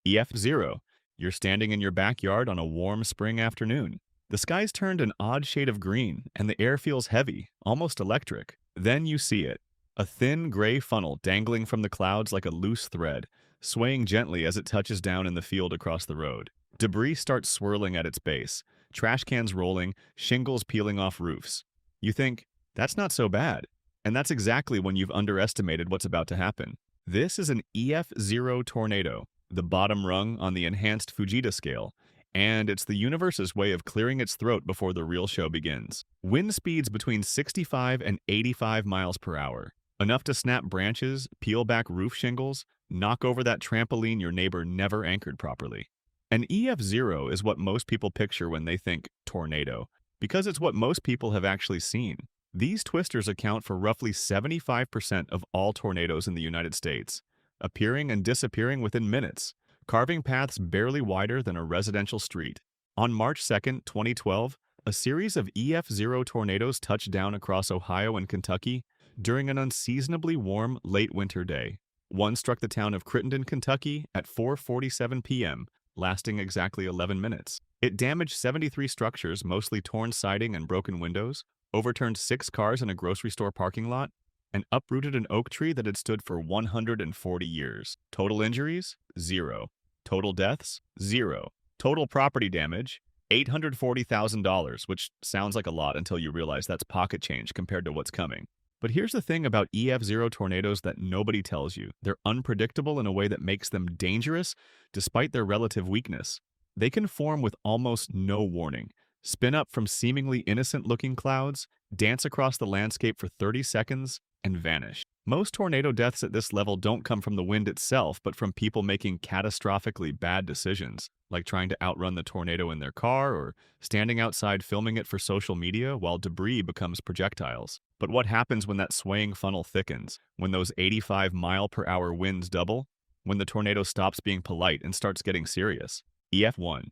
EF0. You're standing in your backyard on a warm spring afternoon. The sky's turned an odd shade of green, and the air feels heavy, almost electric. Then you see it. A thin gray funnel dangling from the clouds like a loose thread, swaying gently as it touches down in the field across the road. Debris starts swirling at its base, trash cans rolling, shingles peeling off roofs. You think, that's not so bad. And that's exactly when you've underestimated what's about to happen. This is an EF0 tornado, the bottom rung on the enhanced Fujita scale, and it's the universe's way of clearing its throat before the real show begins. Wind speeds between 65 and 85 miles per hour, enough to snap branches, peel back roof shingles, knock over that trampoline your neighbor never anchored properly. An EF0 is what most people picture when they think tornado, because it's what most people have actually seen. These twisters account for roughly 75% of all tornadoes in the United States, appearing and disappearing within minutes, carving paths barely wider than a residential street. On March 2, 2012, a series of EF0 tornadoes touched down across Ohio and Kentucky during an unseasonably warm late winter day. One struck the town of Crittenden, Kentucky at 4:47 p.m., lasting exactly 11 minutes. It damaged 73 structures, mostly torn siding and broken windows, overturned 6 cars in a grocery store parking lot, and uprooted an oak tree that had stood for 140 years. Total injuries? 0. Total deaths? 0. Total property damage? $840,000, which sounds like a lot until you realize that's pocket change compared to what's coming. But here's the thing about EF0 tornadoes that nobody tells you. They're unpredictable in a way that makes them dangerous despite their relative weakness. They can form with almost no warning, spin up from seemingly innocent-looking clouds, dance across the landscape for 30 seconds, and vanish. Most tornado deaths at this level don't come from the wind itself, but from people making catastrophically bad decisions, like trying to outrun the tornado in their car or standing outside filming it for social media while debris becomes projectiles. But what happens when that swaying funnel thickens, when those 85-mile-per-hour winds double, when the tornado stops being polite and starts getting serious? EF1.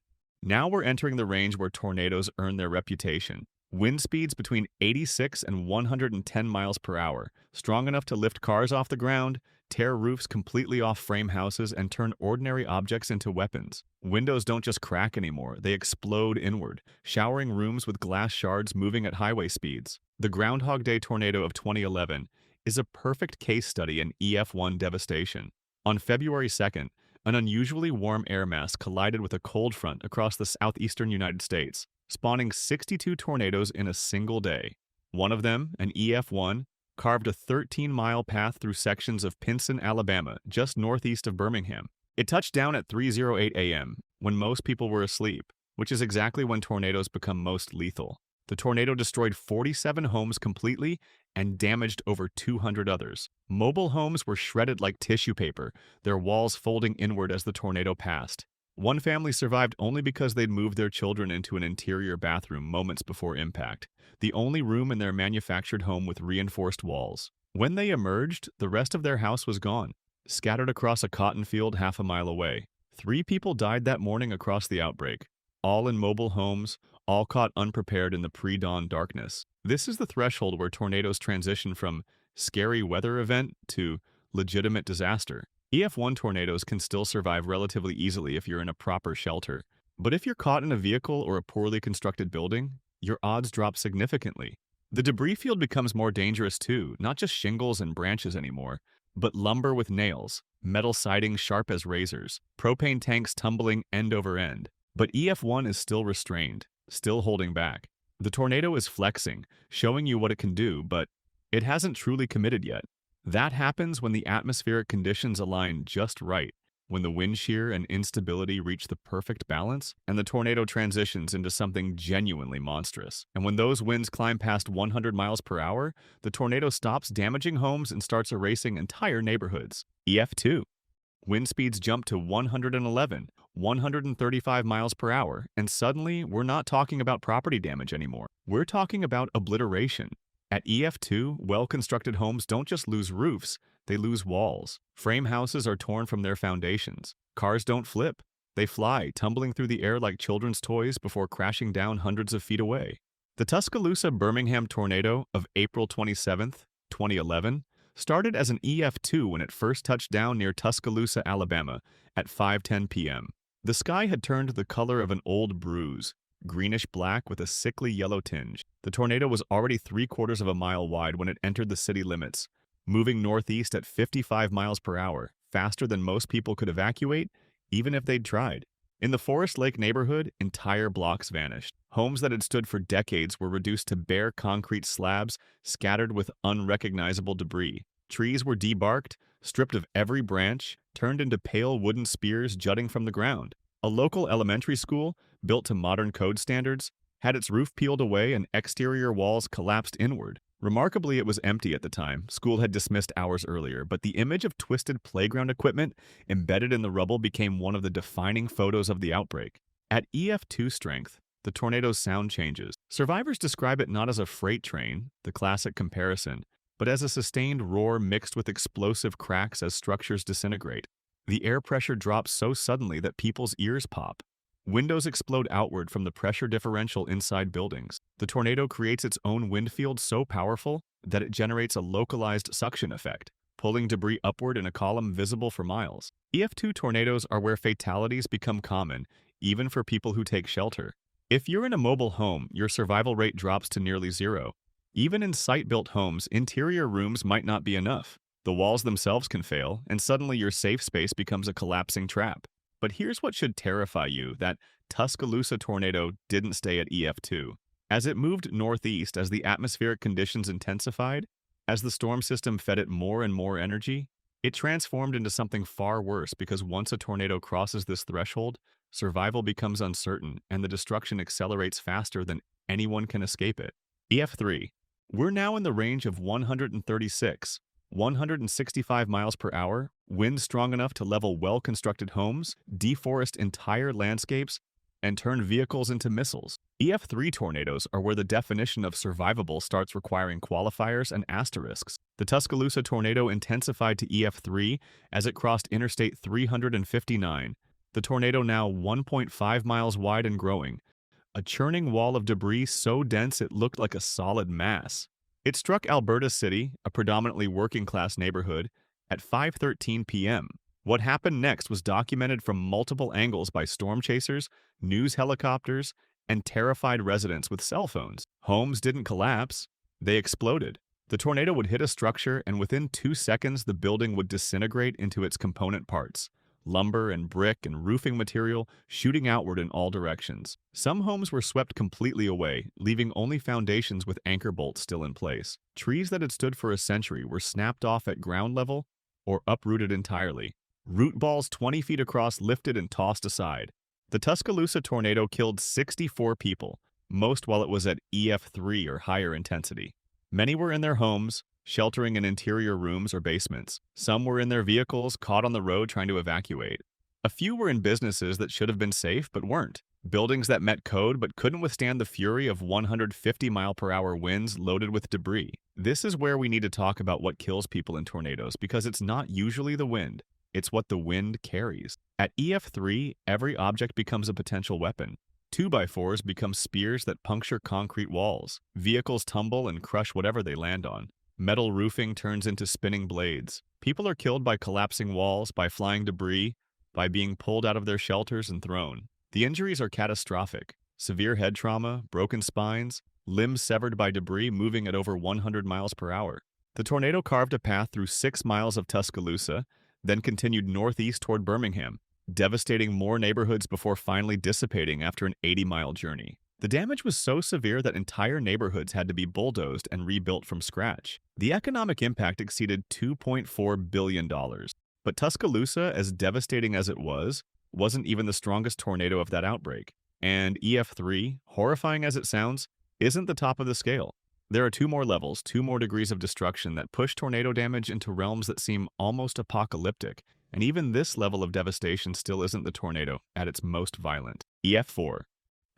Now we're entering the range where tornadoes earn their reputation. Wind speeds between 86 and 110 miles per hour, strong enough to lift cars off the ground, tear roofs completely off frame houses, and turn ordinary objects into weapons. Windows don't just crack anymore, they explode inward, showering rooms with glass shards moving at highway speeds. The Groundhog Day tornado of 2011 is a perfect case study in EF1 devastation. On February 2nd, an unusually warm air mass collided with a cold front across the southeastern United States, spawning 62 tornadoes in a single day. One of them, an EF1, carved a 13-mile path through sections of Pinson, Alabama, just northeast of Birmingham. It touched down at 3:08 a.m., when most people were asleep, which is exactly when tornadoes become most lethal. The tornado destroyed 47 homes completely and damaged over 200 others. Mobile homes were shredded like tissue paper, their walls folding inward as the tornado passed. One family survived only because they'd moved their children into an interior bathroom moments before impact, the only room in their manufactured home with reinforced walls. When they emerged, the rest of their house was gone, scattered across a cotton field half a mile away. 3 people died that morning across the outbreak, all in mobile homes, all caught unprepared in the pre-dawn darkness. This is the threshold where tornadoes transition from scary weather event to legitimate disaster. EF1 tornadoes can still survive relatively easily if you're in a proper shelter. But if you're caught in a vehicle or a poorly constructed building, your odds drop significantly. The debris field becomes more dangerous too, not just shingles and branches anymore, but lumber with nails, metal siding sharp as razors, propane tanks tumbling end over end. But EF1 is still restrained, still holding back. The tornado is flexing, showing you what it can do, but it hasn't truly committed yet. That happens when the atmospheric conditions align just right, when the wind shear and instability reach the perfect balance, and the tornado transitions into something genuinely monstrous. And when those winds climb past 100 miles per hour, the tornado stops damaging homes and starts erasing entire neighborhoods. EF2. Wind speeds jump to 111, 135 miles per hour, and suddenly we're not talking about property damage anymore. We're talking about obliteration. At EF2, well-constructed homes don't just lose roofs, they lose walls. Frame houses are torn from their foundations. Cars don't flip. They fly, tumbling through the air like children's toys before crashing down hundreds of feet away. The Tuscaloosa-Birmingham tornado of April 27, 2011, started as an EF2 when it first touched down near Tuscaloosa, Alabama, at 5:10 p.m. The sky had turned the color of an old bruise, greenish-black with a sickly yellow tinge. The tornado was already 3/4 of a mile wide when it entered the city limits, moving northeast at 55 miles per hour, faster than most people could evacuate, even if they'd tried. In the Forest Lake neighborhood, entire blocks vanished. Homes that had stood for decades were reduced to bare concrete slabs scattered with unrecognizable debris. Trees were debarked, stripped of every branch, turned into pale wooden spears jutting from the ground. A local elementary school, built to modern code standards, had its roof peeled away and exterior walls collapsed inward. Remarkably, it was empty at the time. School had dismissed hours earlier, but the image of twisted playground equipment embedded in the rubble became one of the defining photos of the outbreak. At EF2 strength, the tornado's sound changes. Survivors describe it not as a freight train, the classic comparison, but as a sustained roar mixed with explosive cracks as structures disintegrate. The air pressure drops so suddenly that people's ears pop. Windows explode outward from the pressure differential inside buildings. The tornado creates its own wind field so powerful that it generates a localized suction effect, pulling debris upward in a column visible for miles. EF2 tornadoes are where fatalities become common, even for people who take shelter. If you're in a mobile home, your survival rate drops to nearly zero. Even in site-built homes, interior rooms might not be enough. The walls themselves can fail, and suddenly your safe space becomes a collapsing trap. But here's what should terrify you, that Tuscaloosa tornado didn't stay at EF2. As it moved northeast, as the atmospheric conditions intensified, as the storm system fed it more and more energy, it transformed into something far worse because once a tornado crosses this threshold, survival becomes uncertain and the destruction accelerates faster than anyone can escape it. EF3. We're now in the range of 136, 165 miles per hour, winds strong enough to level well-constructed homes, deforest entire landscapes, and turn vehicles into missiles. EF3 tornadoes are where the definition of survivable starts requiring qualifiers and asterisks. The Tuscaloosa tornado intensified to EF3 as it crossed Interstate 359, the tornado now 1.5 miles wide and growing, a churning wall of debris so dense it looked like a solid mass. It struck Alberta City, a predominantly working-class neighborhood, at 5:13 p.m. What happened next was documented from multiple angles by storm chasers, news helicopters, and terrified residents with cell phones. Homes didn't collapse, they exploded. The tornado would hit a structure, and within 2 seconds the building would disintegrate into its component parts. Lumber and brick and roofing material shooting outward in all directions. Some homes were swept completely away, leaving only foundations with anchor bolts still in place. Trees that had stood for a century were snapped off at ground level or uprooted entirely. Root balls 20 feet across lifted and tossed aside. The Tuscaloosa tornado killed 64 people, most while it was at EF3 or higher intensity. Many were in their homes, sheltering in interior rooms or basements. Some were in their vehicles, caught on the road trying to evacuate. A few were in businesses that should have been safe but weren't. Buildings that met code but couldn't withstand the fury of 150-mile-per-hour winds loaded with debris. This is where we need to talk about what kills people in tornadoes, because it's not usually the wind. It's what the wind carries. At EF3, every object becomes a potential weapon. 2x4s become spears that puncture concrete walls. Vehicles tumble and crush whatever they land on. Metal roofing turns into spinning blades. People are killed by collapsing walls, by flying debris, by being pulled out of their shelters and thrown. The injuries are catastrophic. Severe head trauma, broken spines, limbs severed by debris moving at over 100 miles per hour. The tornado carved a path through 6 miles of Tuscaloosa, then continued northeast toward Birmingham, devastating more neighborhoods before finally dissipating after an 80-mile journey. The damage was so severe that entire neighborhoods had to be bulldozed and rebuilt from scratch. The economic impact exceeded $2.4 billion. But Tuscaloosa, as devastating as it was, wasn't even the strongest tornado of that outbreak. And EF3, horrifying as it sounds, isn't the top of the scale. There are 2 more levels, 2 more degrees of destruction that push tornado damage into realms that seem almost apocalyptic. And even this level of devastation still isn't the tornado at its most violent. EF4.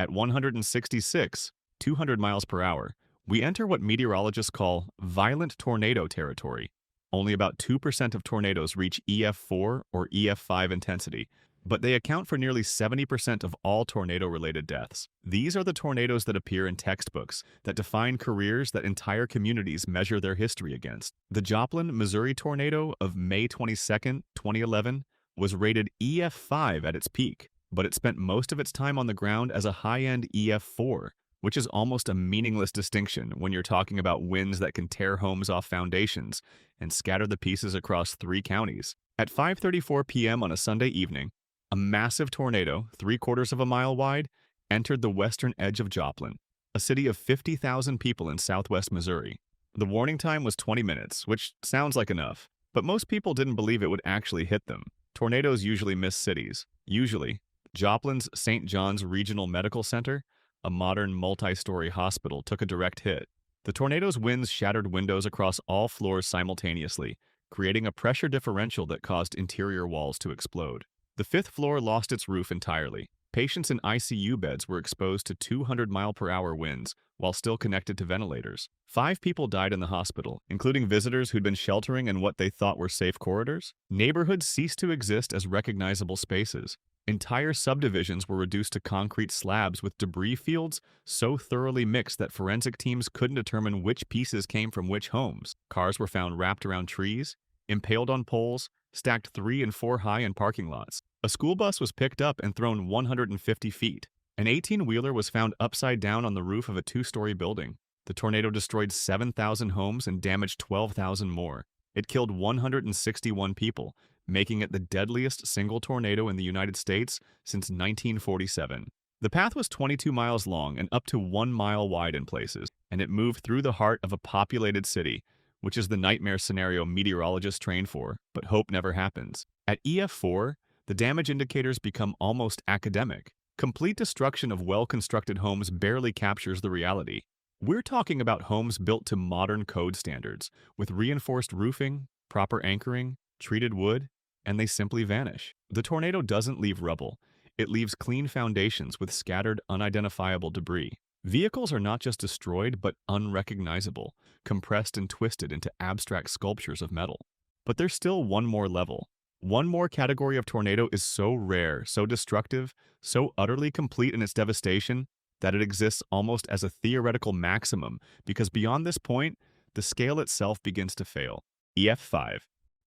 At 166, 200 miles per hour, we enter what meteorologists call violent tornado territory. Only about 2% of tornadoes reach EF4 or EF5 intensity, but they account for nearly 70% of all tornado-related deaths. These are the tornadoes that appear in textbooks, that define careers that entire communities measure their history against. The Joplin, Missouri tornado of May 22, 2011 was rated EF5 at its peak, but it spent most of its time on the ground as a high-end EF4, which is almost a meaningless distinction when you're talking about winds that can tear homes off foundations and scatter the pieces across 3 counties. At 5:34 p.m. on a Sunday evening, a massive tornado, 3/4 of a mile wide, entered the western edge of Joplin, a city of 50,000 people in southwest Missouri. The warning time was 20 minutes, which sounds like enough, but most people didn't believe it would actually hit them. Tornadoes usually miss cities. Usually, Joplin's St. John's Regional Medical Center, a modern multi-story hospital, took a direct hit. The tornado's winds shattered windows across all floors simultaneously, creating a pressure differential that caused interior walls to explode. The 5th floor lost its roof entirely. Patients in ICU beds were exposed to 200-mile-per-hour winds while still connected to ventilators. 5 people died in the hospital, including visitors who'd been sheltering in what they thought were safe corridors. Neighborhoods ceased to exist as recognizable spaces. Entire subdivisions were reduced to concrete slabs with debris fields so thoroughly mixed that forensic teams couldn't determine which pieces came from which homes. Cars were found wrapped around trees, impaled on poles, stacked 3 and 4 high in parking lots. A school bus was picked up and thrown 150 feet. An 18-wheeler was found upside down on the roof of a 2-story building. The tornado destroyed 7,000 homes and damaged 12,000 more. It killed 161 people, making it the deadliest single tornado in the United States since 1947. The path was 22 miles long and up to 1 mile wide in places, and it moved through the heart of a populated city, which is the nightmare scenario meteorologists train for, but hope never happens. At EF4, the damage indicators become almost academic. Complete destruction of well-constructed homes barely captures the reality. We're talking about homes built to modern code standards, with reinforced roofing, proper anchoring, treated wood, and they simply vanish. The tornado doesn't leave rubble. It leaves clean foundations with scattered, unidentifiable debris. Vehicles are not just destroyed, but unrecognizable, compressed and twisted into abstract sculptures of metal. But there's still one more level. One more category of tornado is so rare, so destructive, so utterly complete in its devastation, that it exists almost as a theoretical maximum, because beyond this point, the scale itself begins to fail. EF5.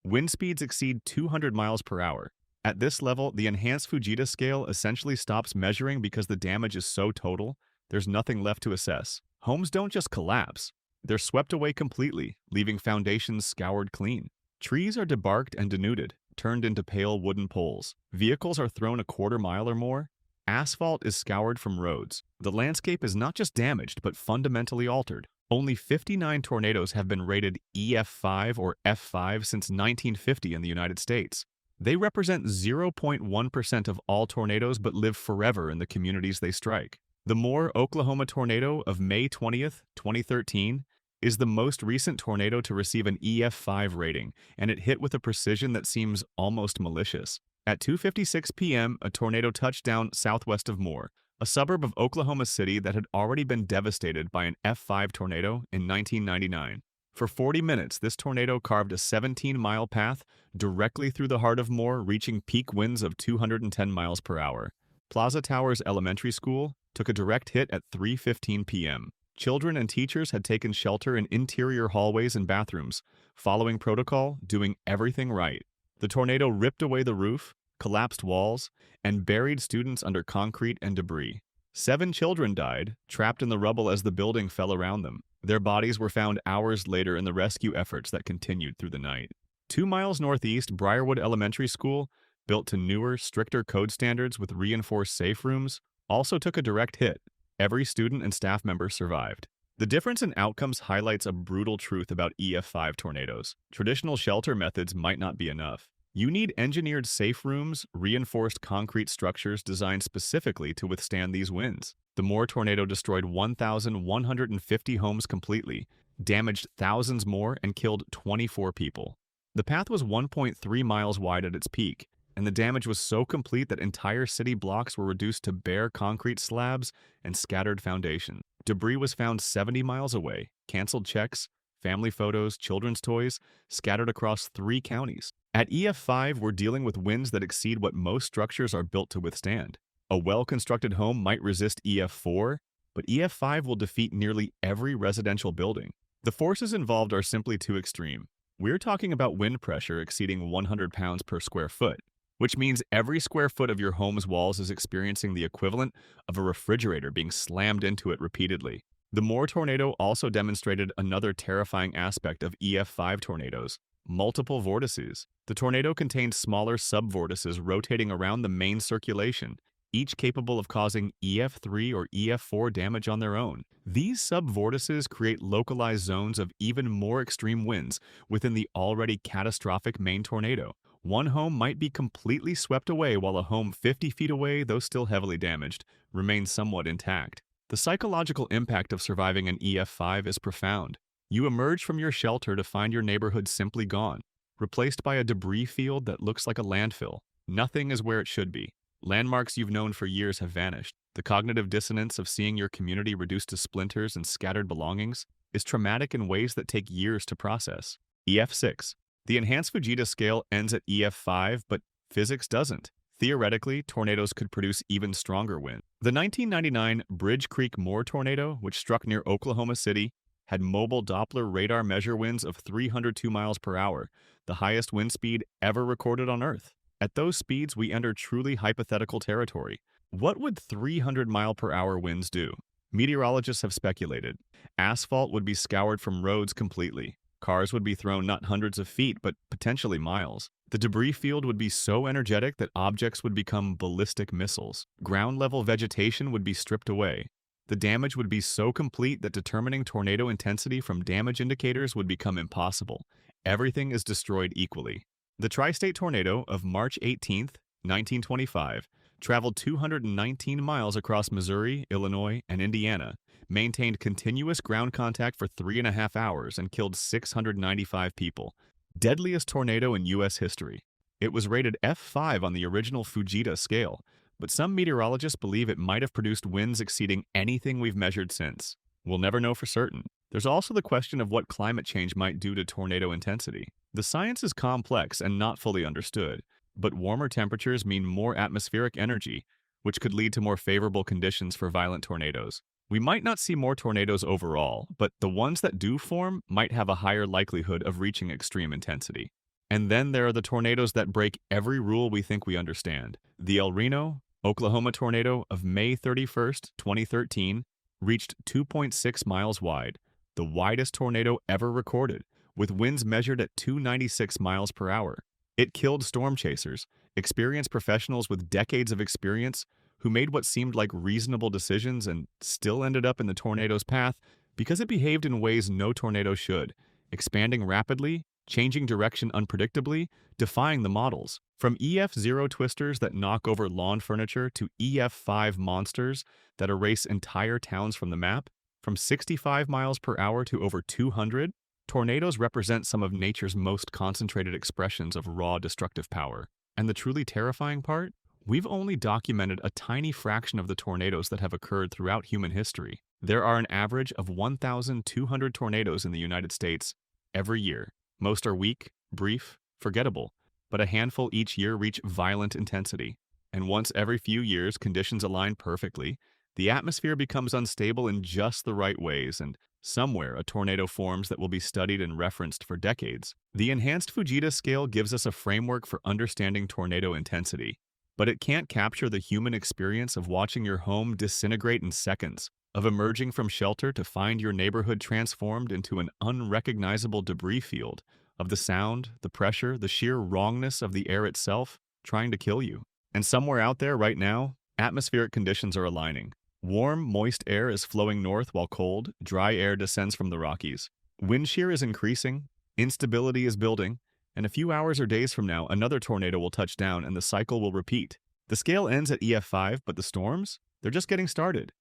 Wind speeds exceed 200 miles per hour. At this level, the enhanced Fujita scale essentially stops measuring because the damage is so total, there's nothing left to assess. Homes don't just collapse. They're swept away completely, leaving foundations scoured clean. Trees are debarked and denuded, turned into pale wooden poles. Vehicles are thrown a quarter mile or more. Asphalt is scoured from roads. The landscape is not just damaged, but fundamentally altered. Only 59 tornadoes have been rated EF5 or F5 since 1950 in the United States. They represent 0.1% of all tornadoes but live forever in the communities they strike. The Moore, Oklahoma tornado of May 20th, 2013 is the most recent tornado to receive an EF5 rating, and it hit with a precision that seems almost malicious. At 2:56 p.m., a tornado touched down southwest of Moore, a suburb of Oklahoma City that had already been devastated by an F5 tornado in 1999. For 40 minutes, this tornado carved a 17-mile path directly through the heart of Moore, reaching peak winds of 210 miles per hour. Plaza Towers Elementary School took a direct hit at 3:15 p.m. Children and teachers had taken shelter in interior hallways and bathrooms, following protocol, doing everything right. The tornado ripped away the roof, collapsed walls, and buried students under concrete and debris. 7 children died, trapped in the rubble as the building fell around them. Their bodies were found hours later in the rescue efforts that continued through the night. 2 miles northeast, Briarwood Elementary School, built to newer, stricter code standards with reinforced safe rooms, also took a direct hit. Every student and staff member survived. The difference in outcomes highlights a brutal truth about EF5 tornadoes. Traditional shelter methods might not be enough. You need engineered safe rooms, reinforced concrete structures designed specifically to withstand these winds. The Moore tornado destroyed 1,150 homes completely, damaged thousands more, and killed 24 people. The path was 1.3 miles wide at its peak, and the damage was so complete that entire city blocks were reduced to bare concrete slabs and scattered foundations. Debris was found 70 miles away, canceled checks, family photos, children's toys, scattered across 3 counties. At EF5, we're dealing with winds that exceed what most structures are built to withstand. A well-constructed home might resist EF4, but EF5 will defeat nearly every residential building. The forces involved are simply too extreme. We're talking about wind pressure exceeding 100 pounds per square foot, which means every square foot of your home's walls is experiencing the equivalent of a refrigerator being slammed into it repeatedly. The Moore tornado also demonstrated another terrifying aspect of EF5 tornadoes: multiple vortices. The tornado contained smaller subvortices rotating around the main circulation, each capable of causing EF3 or EF4 damage on their own. These subvortices create localized zones of even more extreme winds within the already catastrophic main tornado. One home might be completely swept away while a home 50 feet away, though still heavily damaged, remains somewhat intact. The psychological impact of surviving an EF5 is profound. You emerge from your shelter to find your neighborhood simply gone, replaced by a debris field that looks like a landfill. Nothing is where it should be. Landmarks you've known for years have vanished. The cognitive dissonance of seeing your community reduced to splinters and scattered belongings is traumatic in ways that take years to process. EF6. The enhanced Fujita scale ends at EF5, but physics doesn't. Theoretically, tornadoes could produce even stronger winds. The 1999 Bridge Creek Moore tornado, which struck near Oklahoma City, had mobile Doppler radar measure winds of 302 miles per hour, the highest wind speed ever recorded on Earth. At those speeds, we enter truly hypothetical territory. What would 300-mile-per-hour winds do? Meteorologists have speculated. Asphalt would be scoured from roads completely. Cars would be thrown not hundreds of feet, but potentially miles. The debris field would be so energetic that objects would become ballistic missiles. Ground-level vegetation would be stripped away. The damage would be so complete that determining tornado intensity from damage indicators would become impossible. Everything is destroyed equally. The Tri-State tornado of March 18, 1925, traveled 219 miles across Missouri, Illinois, and Indiana, maintained continuous ground contact for 3.5 hours, and killed 695 people. Deadliest tornado in U.S. history. It was rated F5 on the original Fujita scale, but some meteorologists believe it might have produced winds exceeding anything we've measured since. We'll never know for certain. There's also the question of what climate change might do to tornado intensity. The science is complex and not fully understood, but warmer temperatures mean more atmospheric energy, which could lead to more favorable conditions for violent tornadoes. We might not see more tornadoes overall, but the ones that do form might have a higher likelihood of reaching extreme intensity. And then there are the tornadoes that break every rule we think we understand. The El Reno, Oklahoma tornado of May 31, 2013, reached 2.6 miles wide, the widest tornado ever recorded, with winds measured at 296 miles per hour. It killed storm chasers, experienced professionals with decades of experience who made what seemed like reasonable decisions and still ended up in the tornado's path because it behaved in ways no tornado should, expanding rapidly, changing direction unpredictably, defying the models. From EF0 twisters that knock over lawn furniture to EF5 monsters that erase entire towns from the map, from 65 miles per hour to over 200, tornadoes represent some of nature's most concentrated expressions of raw destructive power. And the truly terrifying part? We've only documented a tiny fraction of the tornadoes that have occurred throughout human history. There are an average of 1,200 tornadoes in the United States every year. Most are weak, brief, forgettable, but a handful each year reach violent intensity. And once every few years conditions align perfectly, the atmosphere becomes unstable in just the right ways, and somewhere a tornado forms that will be studied and referenced for decades. The enhanced Fujita scale gives us a framework for understanding tornado intensity, but it can't capture the human experience of watching your home disintegrate in seconds, of emerging from shelter to find your neighborhood transformed into an unrecognizable debris field, of the sound, the pressure, the sheer wrongness of the air itself trying to kill you. And somewhere out there right now, atmospheric conditions are aligning. Warm, moist air is flowing north while cold, dry air descends from the Rockies. Wind shear is increasing, instability is building, and a few hours or days from now, another tornado will touch down and the cycle will repeat. The scale ends at EF5, but the storms? They're just getting started.